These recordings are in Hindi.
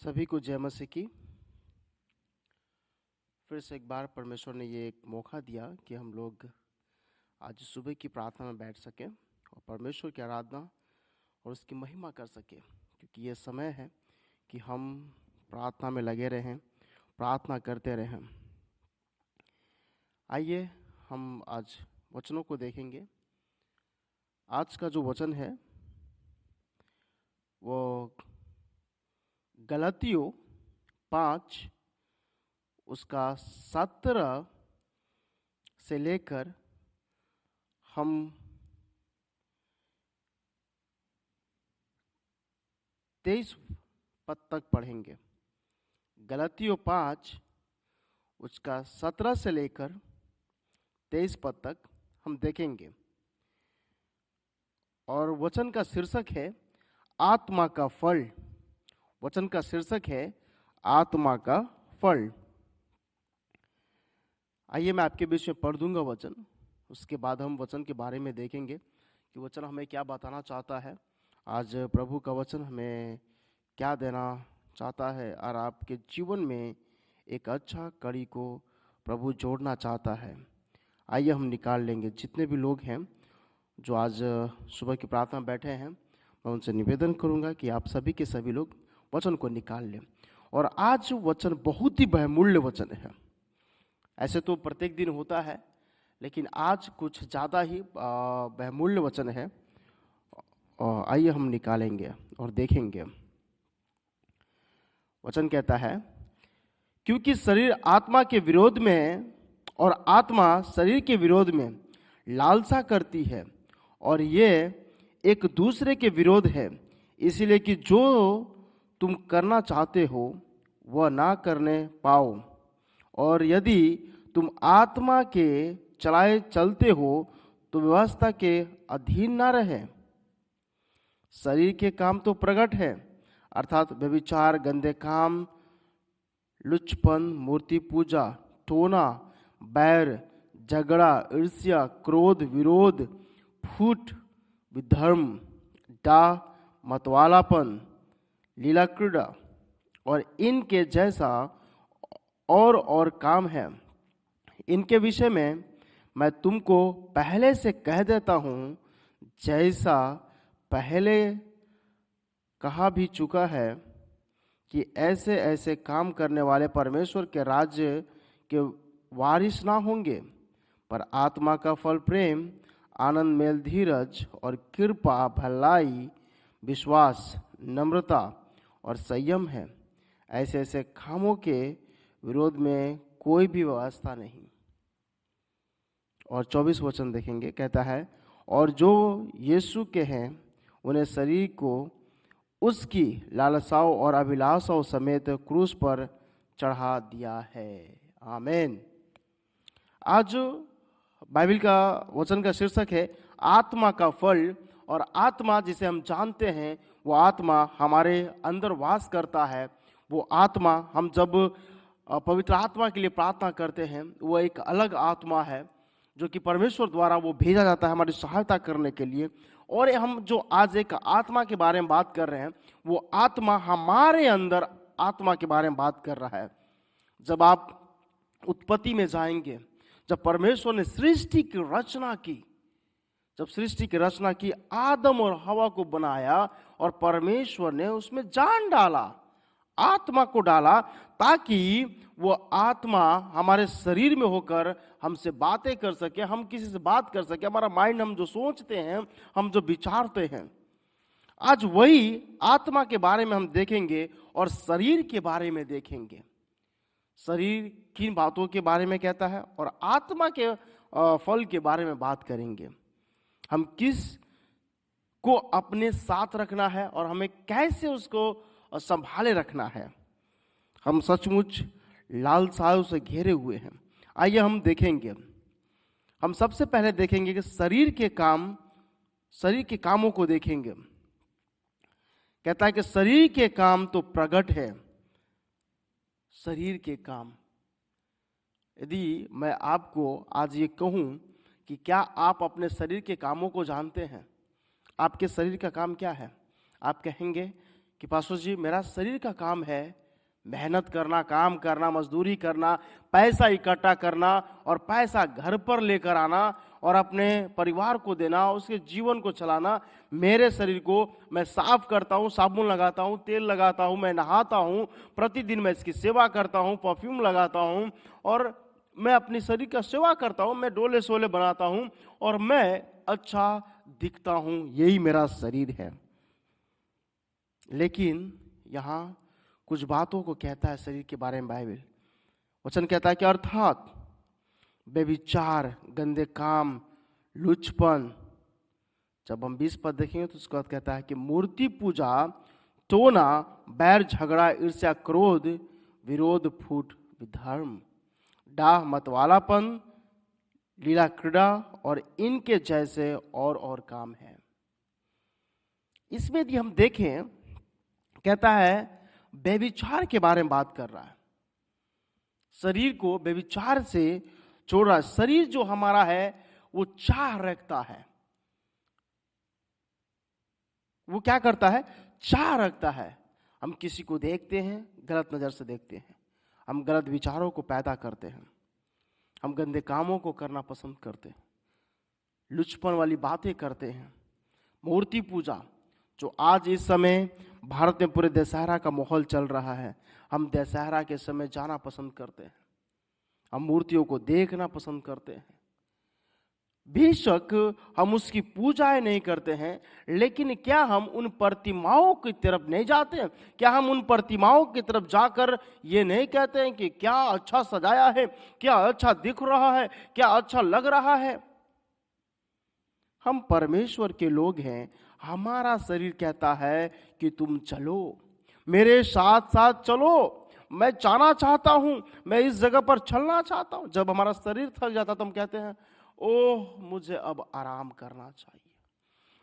सभी को जय मसीह की। फिर से एक बार परमेश्वर ने ये एक मौका दिया कि हम लोग आज सुबह की प्रार्थना में बैठ सकें और परमेश्वर की आराधना और उसकी महिमा कर सकें, क्योंकि ये समय है कि हम प्रार्थना में लगे रहें, प्रार्थना करते रहें। आइए हम आज वचनों को देखेंगे। आज का जो वचन है वो गलातियों 5 उसका 17 से लेकर हम 23 पद तक पढ़ेंगे। गलातियों 5 उसका 17 से लेकर 23 पद तक हम देखेंगे और वचन का शीर्षक है आत्मा का फल। वचन का शीर्षक है आत्मा का फल। आइए मैं आपके बीच में पढ़ दूंगा वचन, उसके बाद हम वचन के बारे में देखेंगे कि वचन हमें क्या बताना चाहता है। आज प्रभु का वचन हमें क्या देना चाहता है और आपके जीवन में एक अच्छा कड़ी को प्रभु जोड़ना चाहता है। आइए हम निकाल लेंगे। जितने भी लोग हैं जो आज सुबह की प्रार्थना में बैठे हैं, मैं उनसे निवेदन करूंगा कि आप सभी के सभी लोग वचन को निकाल लें। और आज वचन बहुत ही बहुमूल्य वचन है। ऐसे तो प्रत्येक दिन होता है, लेकिन आज कुछ ज़्यादा ही बहुमूल्य वचन है। आइए हम निकालेंगे और देखेंगे। वचन कहता है, क्योंकि शरीर आत्मा के विरोध में और आत्मा शरीर के विरोध में लालसा करती है, और ये एक दूसरे के विरोध है, इसलिए कि जो तुम करना चाहते हो वह ना करने पाओ। और यदि तुम आत्मा के चलाए चलते हो तो व्यवस्था के अधीन ना रहे। शरीर के काम तो प्रकट है, अर्थात व्यभिचार, गंदे काम, लुचपन, मूर्ति पूजा, टोना, बैर, झगड़ा, ईर्ष्या, क्रोध, विरोध, फूट, विधर्म, डाह, मतवालापन, लीला क्रीड़ा और इनके जैसा और काम है। इनके विषय में मैं तुमको पहले से कह देता हूँ, जैसा पहले कहा भी चुका है कि ऐसे ऐसे काम करने वाले परमेश्वर के राज्य के वारिस ना होंगे। पर आत्मा का फल प्रेम, आनंद, मेल, धीरज और कृपा, भलाई, विश्वास, नम्रता और संयम है। ऐसे ऐसे कामों के विरोध में कोई भी व्यवस्था नहीं। और 24 वचन देखेंगे, कहता है, और जो यीशु के हैं उन्हें शरीर को उसकी लालसाओं और अभिलाषाओं समेत क्रूस पर चढ़ा दिया है। आमीन। आज बाइबल का वचन का शीर्षक है आत्मा का फल। और आत्मा जिसे हम जानते हैं, वो आत्मा हमारे अंदर वास करता है। वो आत्मा, हम जब पवित्र आत्मा के लिए प्रार्थना करते हैं, वो एक अलग आत्मा है जो कि परमेश्वर द्वारा वो भेजा जाता है हमारी सहायता करने के लिए। और हम जो आज एक आत्मा के बारे में बात कर रहे हैं, वो आत्मा हमारे अंदर आत्मा के बारे में बात कर रहा है। जब आप उत्पत्ति में जाएंगे, जब परमेश्वर ने सृष्टि की रचना की, जब सृष्टि की रचना की, आदम और हवा को बनाया और परमेश्वर ने उसमें जान डाला, आत्मा को डाला, ताकि वो आत्मा हमारे शरीर में होकर हमसे बातें कर सके, हम किसी से बात कर सके। हमारा माइंड, हम जो सोचते हैं, हम जो विचारते हैं, आज वही आत्मा के बारे में हम देखेंगे और शरीर के बारे में देखेंगे। शरीर किन बातों के बारे में कहता है और आत्मा के फल के बारे में बात करेंगे। हम किस को अपने साथ रखना है और हमें कैसे उसको संभाले रखना है। हम सचमुच लालसाओं से घेरे हुए हैं। आइए हम देखेंगे। हम सबसे पहले देखेंगे कि शरीर के कामों को देखेंगे। कहता है कि शरीर के काम तो प्रकट है। शरीर के काम, यदि मैं आपको आज ये कहूं कि क्या आप अपने शरीर के कामों को जानते हैं? आपके शरीर का काम क्या है? आप कहेंगे कि पास्टर जी मेरा शरीर का काम है मेहनत करना, काम करना, मजदूरी करना, पैसा इकट्ठा करना और पैसा घर पर लेकर आना और अपने परिवार को देना, उसके जीवन को चलाना। मेरे शरीर को मैं साफ करता हूँ, साबुन लगाता हूँ, तेल लगाता हूँ, मैं नहाता हूँ, प्रतिदिन मैं इसकी सेवा करता हूँ, परफ्यूम लगाता हूँ और मैं अपनी शरीर का सेवा करता हूँ, मैं डोले सोले बनाता हूँ और मैं अच्छा दिखता हूँ, यही मेरा शरीर है। लेकिन यहाँ कुछ बातों को कहता है शरीर के बारे में बाइबल वचन कहता है कि अर्थात व्यभिचार, गंदे काम, लुचपन। जब हम 20 पद देखेंगे तो उसका कहता है कि मूर्ति पूजा, टोना, बैर, झगड़ा, ईर्ष्या, क्रोध, विरोध, फूट, विधर्म, डाह, मतवालापन, लीला क्रीड़ा और इनके जैसे और काम है। इसमें यदि हम देखें, कहता है व्यभिचार के बारे में बात कर रहा है। शरीर को व्यभिचार से छोड़ रहा है। शरीर जो हमारा है वो चाह रखता है, वो क्या करता है? चाह रखता है। हम किसी को देखते हैं, गलत नजर से देखते हैं, हम गलत विचारों को पैदा करते हैं, हम गंदे कामों को करना पसंद करते हैं, लुचपन वाली बातें करते हैं। मूर्ति पूजा जो आज इस समय भारत में पूरे दशहरा का माहौल चल रहा है, हम दशहरा के समय जाना पसंद करते हैं, हम मूर्तियों को देखना पसंद करते हैं। बेशक हम उसकी पूजाएं नहीं करते हैं, लेकिन क्या हम उन प्रतिमाओं की तरफ नहीं जाते हैं? क्या हम उन प्रतिमाओं की तरफ जाकर ये नहीं कहते हैं कि क्या अच्छा सजाया है, क्या अच्छा दिख रहा है, क्या अच्छा लग रहा है? हम परमेश्वर के लोग हैं, हमारा शरीर कहता है कि तुम चलो, मेरे साथ साथ चलो, मैं जाना चाहता हूं, मैं इस जगह पर चलना चाहता हूं। जब हमारा शरीर थक जाता तो हम कहते हैं ओह मुझे अब आराम करना चाहिए,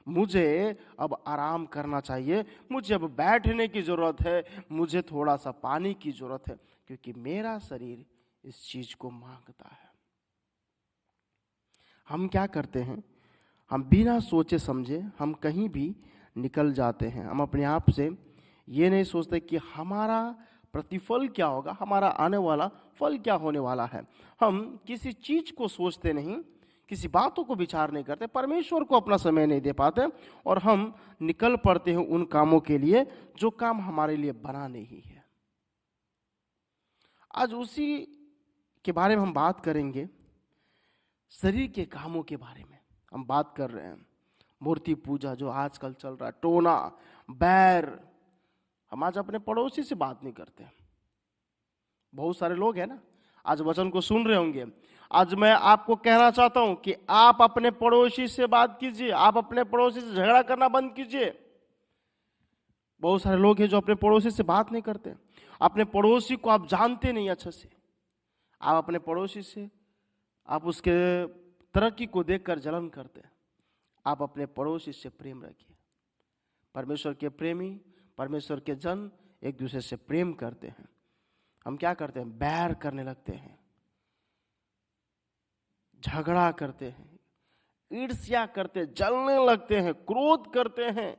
मुझे अब आराम करना चाहिए, मुझे अब बैठने की जरूरत है, मुझे थोड़ा सा पानी की जरूरत है, क्योंकि मेरा शरीर इस चीज को मांगता है। हम क्या करते हैं? हम बिना सोचे समझे हम कहीं भी निकल जाते हैं। हम अपने आप से ये नहीं सोचते कि हमारा प्रतिफल क्या होगा, हमारा आने वाला फल क्या होने वाला है। हम किसी चीज को सोचते नहीं, किसी बातों को विचार नहीं करते, परमेश्वर को अपना समय नहीं दे पाते और हम निकल पड़ते हैं उन कामों के लिए जो काम हमारे लिए बना नहीं है। आज उसी के बारे में हम बात करेंगे, शरीर के कामों के बारे में हम बात कर रहे हैं। मूर्ति पूजा जो आजकल चल रहा है, टोना, बैर, हम आज अपने पड़ोसी से बात नहीं करते। बहुत सारे लोग हैं ना, आज वचन को सुन रहे होंगे। आज मैं आपको कहना चाहता हूं कि आप अपने पड़ोसी से बात कीजिए, आप अपने पड़ोसी से झगड़ा करना बंद कीजिए। बहुत सारे लोग हैं जो अपने पड़ोसी से बात नहीं करते। अपने पड़ोसी को आप जानते नहीं अच्छे से, आप अपने पड़ोसी से आप उसके तरक्की को देखकर जलन करते हैं। आप अपने पड़ोसी से प्रेम रखिए। परमेश्वर के प्रेमी, परमेश्वर के जन एक दूसरे से प्रेम करते हैं। हम क्या करते हैं? बैर करने लगते हैं, झगड़ा करते हैं, ईर्ष्या करते हैं, जलने लगते हैं, क्रोध करते हैं,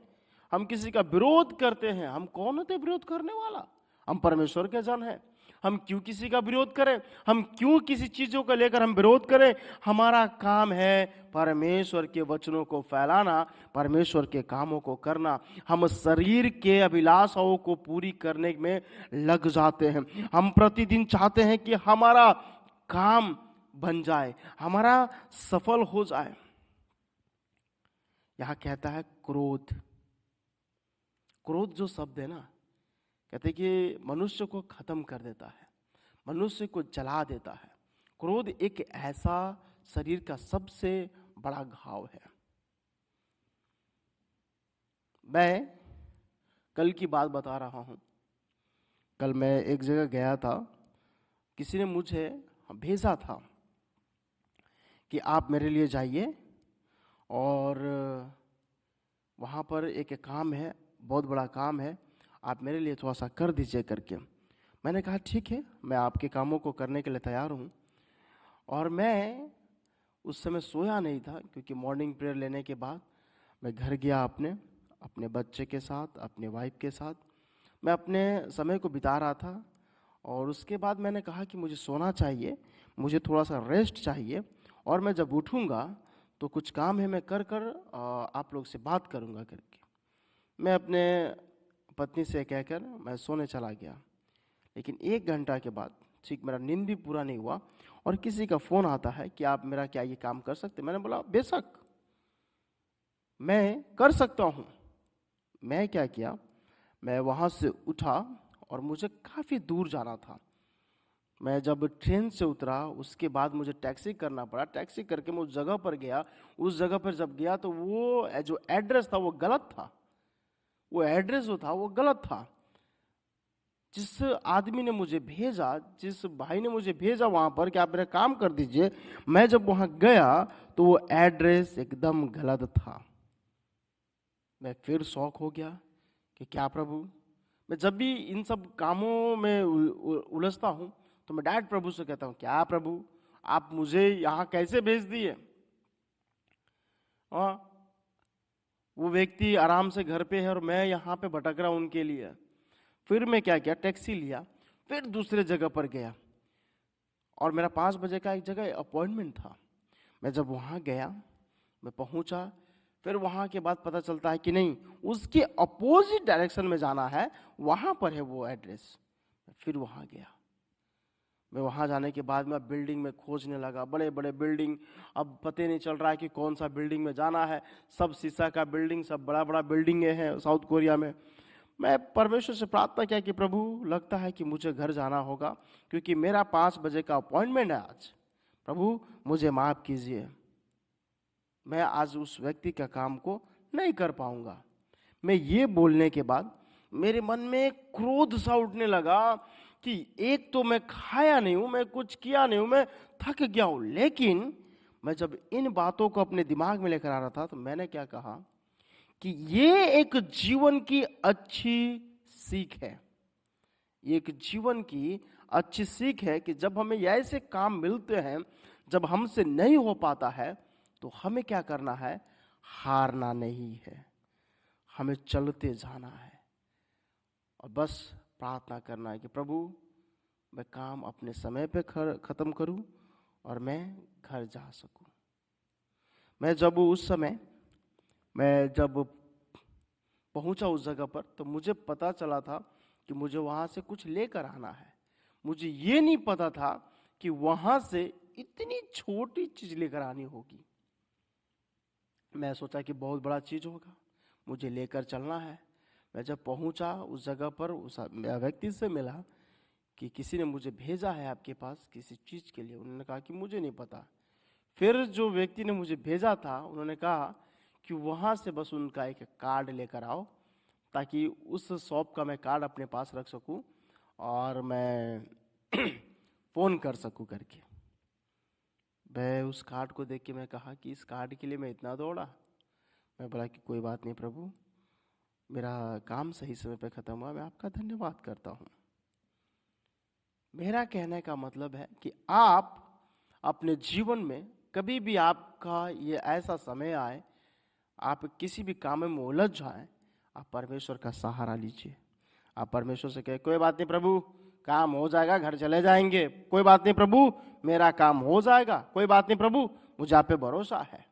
हम किसी का विरोध करते हैं। हम कौन होते विरोध करने वाला? हम परमेश्वर के जन हैं। हम क्यों किसी का विरोध करें? हम क्यों किसी चीजों को लेकर हम विरोध करें? हमारा काम है परमेश्वर के वचनों को फैलाना, परमेश्वर के कामों को करना। हम शरीर के अभिलाषाओं को पूरी करने में लग जाते हैं। हम प्रतिदिन चाहते हैं कि हमारा काम बन जाए, हमारा सफल हो जाए। यहां कहता है क्रोध। क्रोध जो शब्द है ना, कहते हैं कि मनुष्य को खत्म कर देता है, मनुष्य को जला देता है। क्रोध एक ऐसा शरीर का सबसे बड़ा घाव है। मैं कल की बात बता रहा हूं। कल मैं एक जगह गया था, किसी ने मुझे भेजा था कि आप मेरे लिए जाइए और वहाँ पर एक काम है, बहुत बड़ा काम है, आप मेरे लिए थोड़ा सा कर दीजिए करके। मैंने कहा ठीक है, मैं आपके कामों को करने के लिए तैयार हूँ। और मैं उस समय सोया नहीं था, क्योंकि मॉर्निंग प्रेयर लेने के बाद मैं घर गया अपने बच्चे के साथ, अपने वाइफ के साथ, मैं अपने समय को बिता रहा था और उसके बाद मैंने कहा कि मुझे सोना चाहिए, मुझे थोड़ा सा रेस्ट चाहिए और मैं जब उठूँगा तो कुछ काम है मैं कर कर आप लोग से बात करूँगा करके मैं अपने पत्नी से कहकर मैं सोने चला गया। लेकिन 1 घंटा के बाद ठीक मेरा नींद भी पूरा नहीं हुआ और किसी का फ़ोन आता है कि आप मेरा क्या ये काम कर सकते हैं? मैंने बोला बेशक, मैं कर सकता हूँ। मैं क्या किया, मैं वहाँ से उठा और मुझे काफ़ी दूर जाना था। मैं जब ट्रेन से उतरा उसके बाद मुझे टैक्सी करना पड़ा, टैक्सी करके मैं उस जगह पर गया। उस जगह पर जब गया तो वो जो एड्रेस था वो गलत था। वो एड्रेस जो था वो गलत था। जिस आदमी ने मुझे भेजा, जिस भाई ने मुझे भेजा वहाँ पर कि आप मेरा काम कर दीजिए, मैं जब वहाँ गया तो वो एड्रेस एकदम गलत था। मैं फिर शॉक हो गया कि क्या प्रभु। मैं जब भी इन सब कामों में उलझता हूँ तो मैं डायरेक्ट प्रभु से कहता हूँ, क्या प्रभु आप मुझे यहाँ कैसे भेज दिए? हाँ, वो व्यक्ति आराम से घर पे है और मैं यहाँ पे भटक रहा हूँ उनके लिए। फिर मैं क्या किया, टैक्सी लिया, फिर दूसरे जगह पर गया और मेरा 5 बजे का एक जगह अपॉइंटमेंट था। मैं जब वहाँ गया, मैं पहुँचा, फिर वहाँ के बाद पता चलता है कि नहीं, उसके अपोजिट डायरेक्शन में जाना है, वहाँ पर है वो एड्रेस। फिर वहाँ गया। मैं वहाँ जाने के बाद मैं बिल्डिंग में खोजने लगा, बड़े बड़े बिल्डिंग, अब पता नहीं चल रहा है कि कौन सा बिल्डिंग में जाना है। सब शीशा का बिल्डिंग, सब बड़ा बड़ा बिल्डिंगें हैं साउथ कोरिया में। मैं परमेश्वर से प्रार्थना किया कि प्रभु लगता है कि मुझे घर जाना होगा क्योंकि मेरा 5 बजे का अपॉइंटमेंट है आज। प्रभु मुझे माफ़ कीजिए, मैं आज उस व्यक्ति का काम को नहीं कर पाऊंगा। मैं ये बोलने के बाद मेरे मन में क्रोध सा उठने लगा कि एक तो मैं खाया नहीं हूं, मैं कुछ किया नहीं हूं, मैं थक गया हूं। लेकिन मैं जब इन बातों को अपने दिमाग में लेकर आ रहा था तो मैंने क्या कहा कि ये एक जीवन की अच्छी सीख है। ये एक जीवन की अच्छी सीख है कि जब हमें ऐसे काम मिलते हैं, जब हमसे नहीं हो पाता है तो हमें क्या करना है, हारना नहीं है, हमें चलते जाना है और बस प्रार्थना करना है कि प्रभु मैं काम अपने समय पे खत्म करूं और मैं घर जा सकूं। मैं जब उस समय मैं जब पहुंचा उस जगह पर तो मुझे पता चला था कि मुझे वहां से कुछ लेकर आना है। मुझे ये नहीं पता था कि वहां से इतनी छोटी चीज लेकर आनी होगी। मैं सोचा कि बहुत बड़ा चीज होगा, मुझे लेकर चलना है। मैं जब पहुंचा उस जगह पर उस व्यक्ति से मिला कि किसी ने मुझे भेजा है आपके पास किसी चीज के लिए। उन्होंने कहा कि मुझे नहीं पता। फिर जो व्यक्ति ने मुझे भेजा था उन्होंने कहा कि वहां से बस उनका एक कार्ड लेकर आओ ताकि उस शॉप का मैं कार्ड अपने पास रख सकूं और मैं फोन कर सकूं करके। मैं उस कार्ड को देख के मैं कहा कि इस कार्ड के लिए मैं इतना दौड़ा। मैं बोला कि कोई बात नहीं प्रभु, मेरा काम सही समय पे खत्म हुआ, मैं आपका धन्यवाद करता हूँ। मेरा कहने का मतलब है कि आप अपने जीवन में कभी भी आपका ये ऐसा समय आए, आप किसी भी काम में उलझ जाए, आप परमेश्वर का सहारा लीजिए। आप परमेश्वर से कहे कोई बात नहीं प्रभु, काम हो जाएगा, घर चले जाएंगे, कोई बात नहीं प्रभु, मेरा काम हो जाएगा, कोई बात नहीं प्रभु, मुझे आप पे भरोसा है,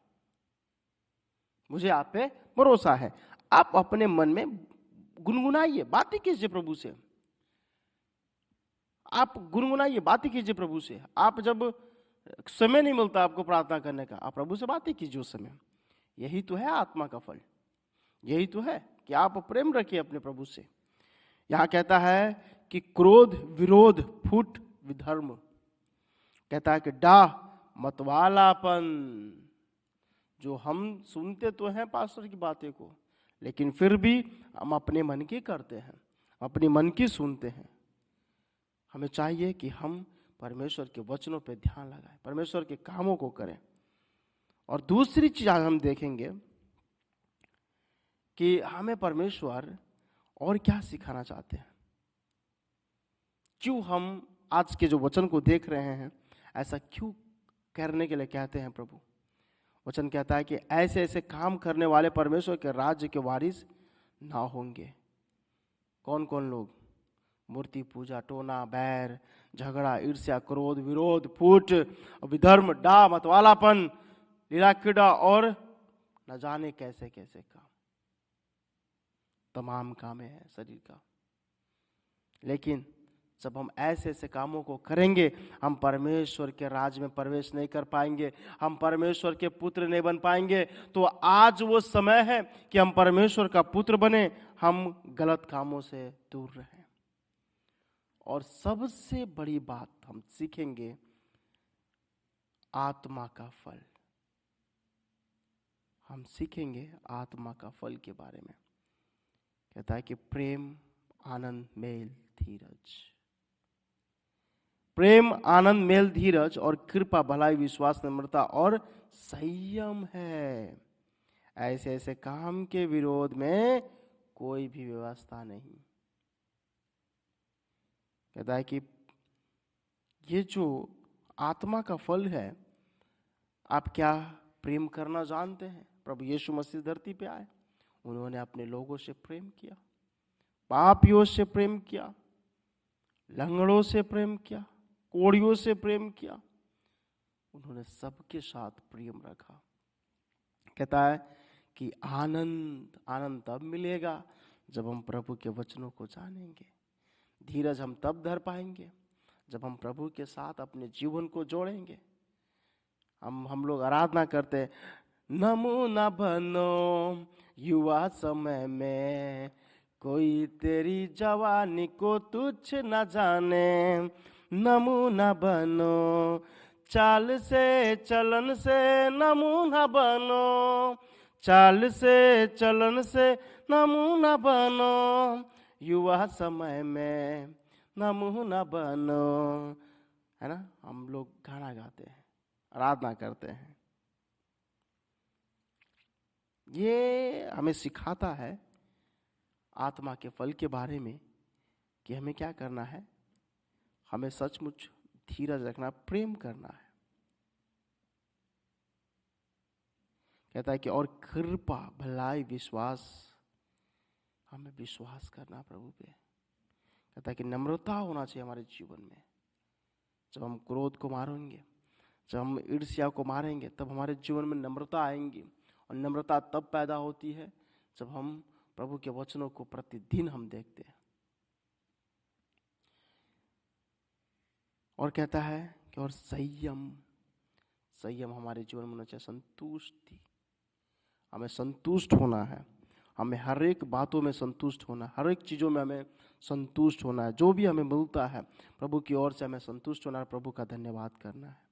मुझे आप पे भरोसा है। आप अपने मन में गुनगुनाइए, बातें कीजिए प्रभु से, आप गुनगुनाइए, बातें कीजिए प्रभु से। आप जब समय नहीं मिलता आपको प्रार्थना करने का, आप प्रभु से बातें कीजिए उस समय। यही तो है आत्मा का फल, यही तो है कि आप प्रेम रखिए अपने प्रभु से। यहां कहता है कि क्रोध विरोध फूट विधर्म, कहता है कि डाह मतवालापन। जो हम सुनते तो हैं पास्टर की बातें को, लेकिन फिर भी हम अपने मन की करते हैं, अपने मन की सुनते हैं। हमें चाहिए कि हम परमेश्वर के वचनों पर ध्यान लगाएं, परमेश्वर के कामों को करें। और दूसरी चीज आज हम देखेंगे कि हमें परमेश्वर और क्या सिखाना चाहते हैं। क्यों हम आज के जो वचन को देख रहे हैं, ऐसा क्यों करने के लिए कहते हैं प्रभु। वचन कहता है कि ऐसे ऐसे काम करने वाले परमेश्वर के राज्य के वारिस ना होंगे। कौन कौन लोग? मूर्ति पूजा, टोना, बैर, झगड़ा, ईर्ष्या, क्रोध, विरोध, फूट, विधर्म, डा, मतवालापन, लीला क्रीड़ा और न जाने कैसे कैसे काम। तमाम काम है शरीर का। लेकिन जब हम ऐसे ऐसे कामों को करेंगे, हम परमेश्वर के राज में प्रवेश नहीं कर पाएंगे, हम परमेश्वर के पुत्र नहीं बन पाएंगे। तो आज वो समय है कि हम परमेश्वर का पुत्र बने, हम गलत कामों से दूर रहें। और सबसे बड़ी बात हम सीखेंगे आत्मा का फल। हम सीखेंगे आत्मा का फल के बारे में। कहता है कि प्रेम, आनंद, मेल, धीरज। प्रेम, आनंद, मेल, धीरज और कृपा, भलाई, विश्वास, नम्रता और संयम है। ऐसे ऐसे काम के विरोध में कोई भी व्यवस्था नहीं। कहता है कि ये जो आत्मा का फल है, आप क्या प्रेम करना जानते हैं? प्रभु यीशु मसीह धरती पे आए, उन्होंने अपने लोगों से प्रेम किया, पापियों से प्रेम किया, लंगड़ों से प्रेम किया, कोढ़ियों से प्रेम किया। उन्होंने सबके साथ प्रेम रखा। कहता है कि आनंद तब मिलेगा जब हम प्रभु के वचनों को जानेंगे। धीरज हम तब धर पाएंगे जब हम प्रभु के साथ अपने जीवन को जोड़ेंगे। हम लोग आराधना करते हैं, नमूना बनो युवा समय में, कोई तेरी जवानी को तुच्छ न जाने। नमूना बनो चाल से चलन से, नमूना बनो चाल से चलन से, नमूना बनो युवा समय में, नमूना बनो। है ना, हम लोग गाना गाते हैं, आराधना करते हैं। ये हमें सिखाता है आत्मा के फल के बारे में कि हमें क्या करना है। हमें सचमुच धीरज रखना, प्रेम करना है। कहता है कि और कृपा, भलाई, विश्वास, हमें विश्वास करना प्रभु पे। कहता है कि नम्रता होना चाहिए हमारे जीवन में। जब हम क्रोध को मारेंगे, जब हम ईर्ष्या को मारेंगे, तब हमारे जीवन में नम्रता आएंगी। और नम्रता तब पैदा होती है जब हम प्रभु के वचनों को प्रतिदिन हम देखते हैं। और कहता है कि और संयम हमारे जीवन में होना चाहिए। संतुष्टि, हमें संतुष्ट होना है। हमें हर एक बातों में संतुष्ट होना है, हर एक चीज़ों में हमें संतुष्ट होना है। जो भी हमें मिलता है प्रभु की ओर से, हमें संतुष्ट होना है, प्रभु का धन्यवाद करना है।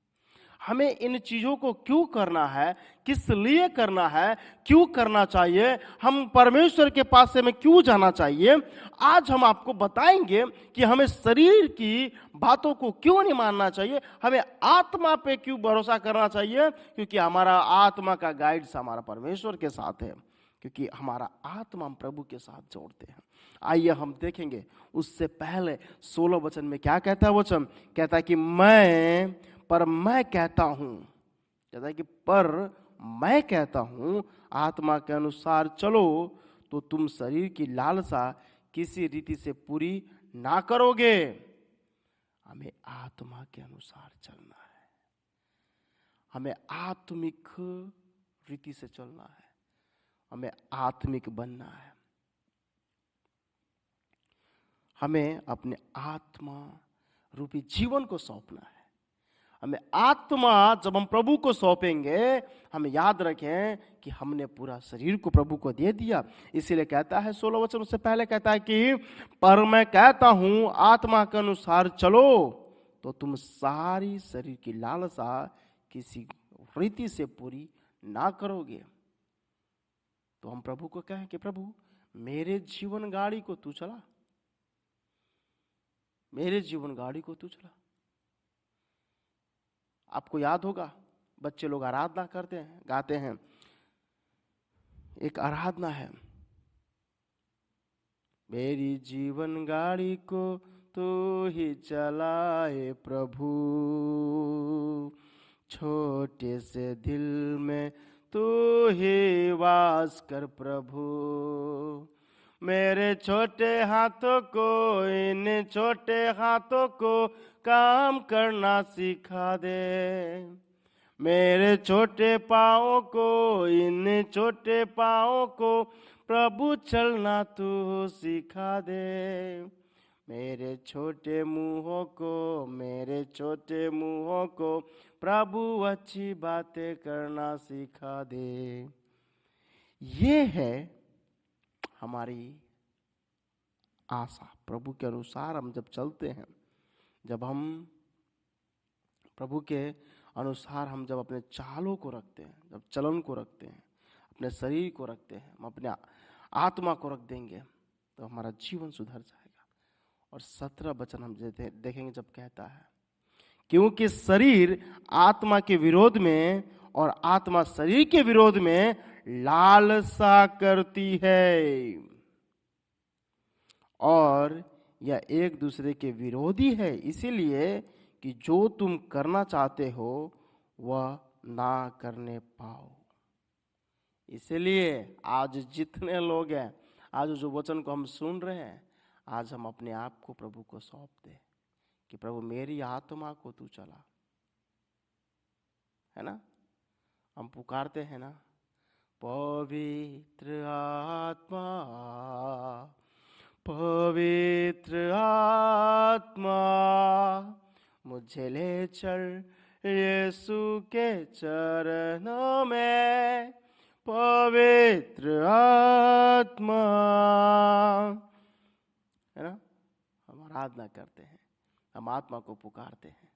हमें इन चीज़ों को क्यों करना है, किस लिए करना है, क्यों करना चाहिए, हम परमेश्वर के पास से हमें क्यों जाना चाहिए, आज हम आपको बताएंगे कि हमें शरीर की बातों को क्यों नहीं मानना चाहिए, हमें आत्मा पे क्यों भरोसा करना चाहिए। क्योंकि हमारा आत्मा का गाइड्स हमारा परमेश्वर के साथ है, क्योंकि हमारा आत्मा हम प्रभु के साथ जोड़ते हैं। आइए हम देखेंगे। उससे पहले 16 वचन में क्या कहता है वचन? कहता है कि मैं कहता हूं, कहता है कि पर मैं कहता हूं, आत्मा के अनुसार चलो तो तुम शरीर की लालसा किसी रीति से पूरी ना करोगे। हमें आत्मा के अनुसार चलना है, हमें आत्मिक रीति से चलना है, हमें आत्मिक बनना है। हमें अपने आत्मा रूपी जीवन को सौंपना है। हमें आत्मा जब हम प्रभु को सौंपेंगे, हमें याद रखें कि हमने पूरा शरीर को प्रभु को दे दिया। इसीलिए कहता है 16 वचन उससे पहले कहता है कि पर मैं कहता हूं आत्मा के अनुसार चलो तो तुम सारी शरीर की लालसा किसी रीति से पूरी ना करोगे। तो हम प्रभु को कहें कि प्रभु मेरे जीवन गाड़ी को तू चला, मेरे जीवन गाड़ी को तू चला। आपको याद होगा बच्चे लोग आराधना करते हैं, गाते हैं, एक आराधना है, मेरी जीवन गाड़ी को तू ही चलाए प्रभु, छोटे से दिल में तू ही वास कर प्रभु, मेरे छोटे हाथों को, इन छोटे हाथों को काम करना सिखा दे। मेरे छोटे पाँवों को, इन छोटे पाँवों को प्रभु चलना तू सिखा दे। मेरे छोटे मुंहों को, मेरे छोटे मुंहों को प्रभु अच्छी बातें करना सिखा दे। ये है हमारी आशा। प्रभु के अनुसार हम जब चलते हैं, जब हम प्रभु के अनुसार हम जब अपने चालों को रखते हैं, जब चलन को रखते हैं, अपने शरीर को रखते हैं, हम अपने आत्मा को रख देंगे, तो हमारा जीवन सुधर जाएगा। और 17 वचन हम देखेंगे जब कहता है, क्योंकि शरीर आत्मा के विरोध में और आत्मा शरीर के विरोध में लालसा करती है, और यह एक दूसरे के विरोधी है, इसीलिए कि जो तुम करना चाहते हो वह ना करने पाओ। इसलिए आज जितने लोग हैं, आज जो वचन को हम सुन रहे हैं, आज हम अपने आप को प्रभु को सौंप दें कि प्रभु मेरी आत्मा को तू चला, है ना। हम पुकारते हैं ना, पवित्र आत्मा, पवित्र आत्मा मुझे ले चल यीशु के चरणों में। पवित्र आत्मा, है ना। हम आराधना करते हैं, हम आत्मा को पुकारते हैं।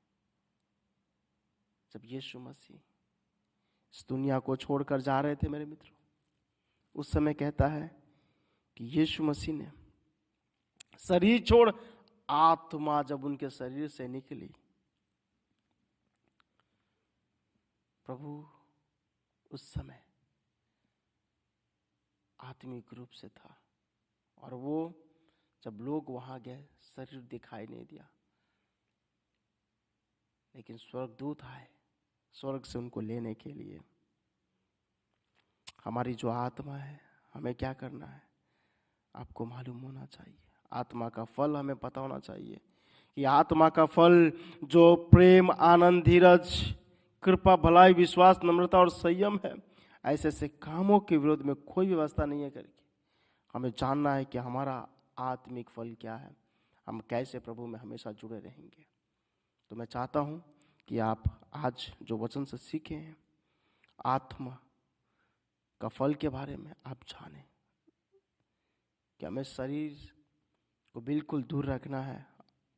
जब यीशु मसीह इस दुनिया को छोड़कर जा रहे थे मेरे मित्रों, उस समय कहता है कि यीशु मसीह ने शरीर छोड़ आत्मा जब उनके शरीर से निकली, प्रभु उस समय आत्मिक रूप से था, और वो जब लोग वहां गए शरीर दिखाई नहीं दिया, लेकिन स्वर्गदूत आए स्वर्ग से उनको लेने के लिए। हमारी जो आत्मा है, हमें क्या करना है आपको मालूम होना चाहिए। आत्मा का फल हमें पता होना चाहिए कि आत्मा का फल जो प्रेम, आनंद, धीरज, कृपा, भलाई, विश्वास, नम्रता और संयम है, ऐसे ऐसे कामों के विरोध में कोई व्यवस्था नहीं है करके हमें जानना है कि हमारा आत्मिक फल क्या है, हम कैसे प्रभु में हमेशा जुड़े रहेंगे। तो मैं चाहता हूँ कि आप आज जो वचन से सीखे हैं, आत्मा का फल के बारे में आप जानें कि हमें शरीर को बिल्कुल दूर रखना है,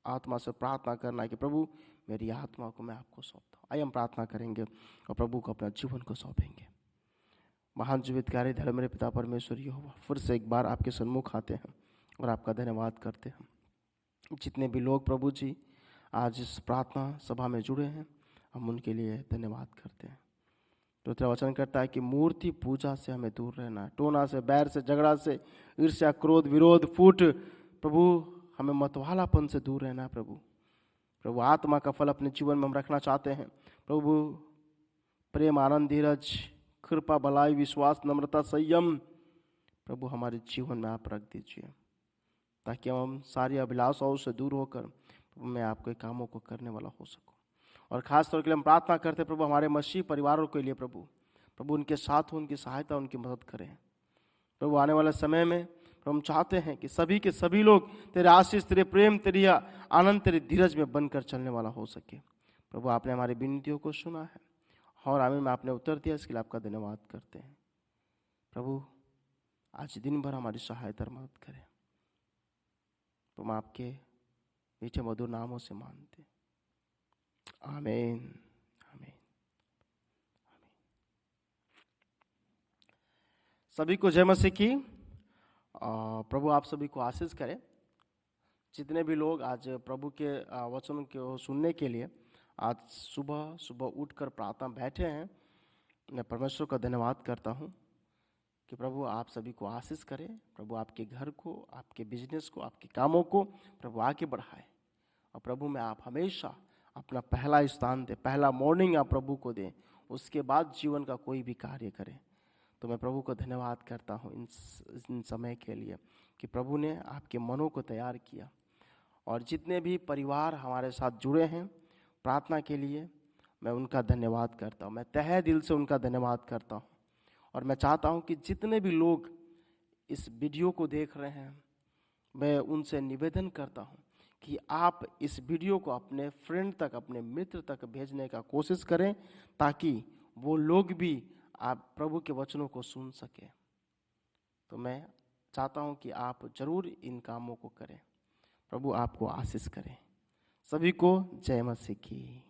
आत्मा से प्रार्थना करना है कि प्रभु मेरी आत्मा को मैं आपको सौंपता हूँ। आइए हम प्रार्थना करेंगे और प्रभु को अपना जीवन को सौंपेंगे। महान जीवितकारी धर्म मेरे पिता परमेश्वर यहोवा, फिर से एक बार आपके सन्मुख आते हैं और आपका धन्यवाद करते हैं। जितने भी लोग प्रभु जी आज इस प्रार्थना सभा में जुड़े हैं, हम उनके लिए धन्यवाद करते हैं। तो तेरा वचन करता है कि मूर्ति पूजा से हमें दूर रहना है, टोना से, बैर से, झगड़ा से, ईर्ष्या, क्रोध, विरोध, फूट, प्रभु हमें मतवालापन से दूर रहना है। प्रभु आत्मा का फल अपने जीवन में हम रखना चाहते हैं। प्रभु प्रेम, आनंद, धीरज, कृपा, भलाई, विश्वास, नम्रता, संयम प्रभु हमारे जीवन में आप रख दीजिए, ताकि हम सारी अभिलाषाओं से दूर होकर प्रभु मैं आपके कामों को करने वाला हो सकूं। और खास तौर के लिए हम प्रार्थना करते हैं प्रभु हमारे मसीह परिवारों के लिए, प्रभु उनके साथ हो, उनकी सहायता, उनकी मदद करें। प्रभु आने वाले समय में हम चाहते हैं कि सभी के सभी लोग तेरे आशीष, तेरे प्रेम, तेरी आनंद, तेरे धीरज में बनकर चलने वाला हो सके। प्रभु आपने हमारी विनतियों को सुना है और आमीन में आपने उत्तर दिया, इसके लिए आपका धन्यवाद करते हैं। प्रभु आज दिन भर हमारी सहायता और मदद करें। तुम आपके मीठे मधुर नामों से मानते, आमीन, आमीन, आमीन। सभी को जय मसीह की। प्रभु आप सभी को आशीष करें। जितने भी लोग आज प्रभु के वचन को सुनने के लिए आज सुबह सुबह उठकर प्रार्थना बैठे हैं, मैं परमेश्वर का धन्यवाद करता हूं कि प्रभु आप सभी को आशीष करें। प्रभु आपके घर को, आपके बिजनेस को, आपके कामों को प्रभु आगे बढ़ाए, और प्रभु में आप हमेशा अपना पहला स्थान दें, पहला मॉर्निंग आप प्रभु को दें, उसके बाद जीवन का कोई भी कार्य करें। तो मैं प्रभु को धन्यवाद करता हूँ इन समय के लिए कि प्रभु ने आपके मनों को तैयार किया। और जितने भी परिवार हमारे साथ जुड़े हैं प्रार्थना के लिए, मैं उनका धन्यवाद करता हूँ, मैं तहे दिल से उनका धन्यवाद करता हूँ। और मैं चाहता हूँ कि जितने भी लोग इस वीडियो को देख रहे हैं, मैं उनसे निवेदन करता हूँ कि आप इस वीडियो को अपने फ्रेंड तक, अपने मित्र तक भेजने का कोशिश करें, ताकि वो लोग भी आप प्रभु के वचनों को सुन सकें। तो मैं चाहता हूँ कि आप जरूर इन कामों को करें। प्रभु आपको आशीष करें। सभी को जय मसीह की।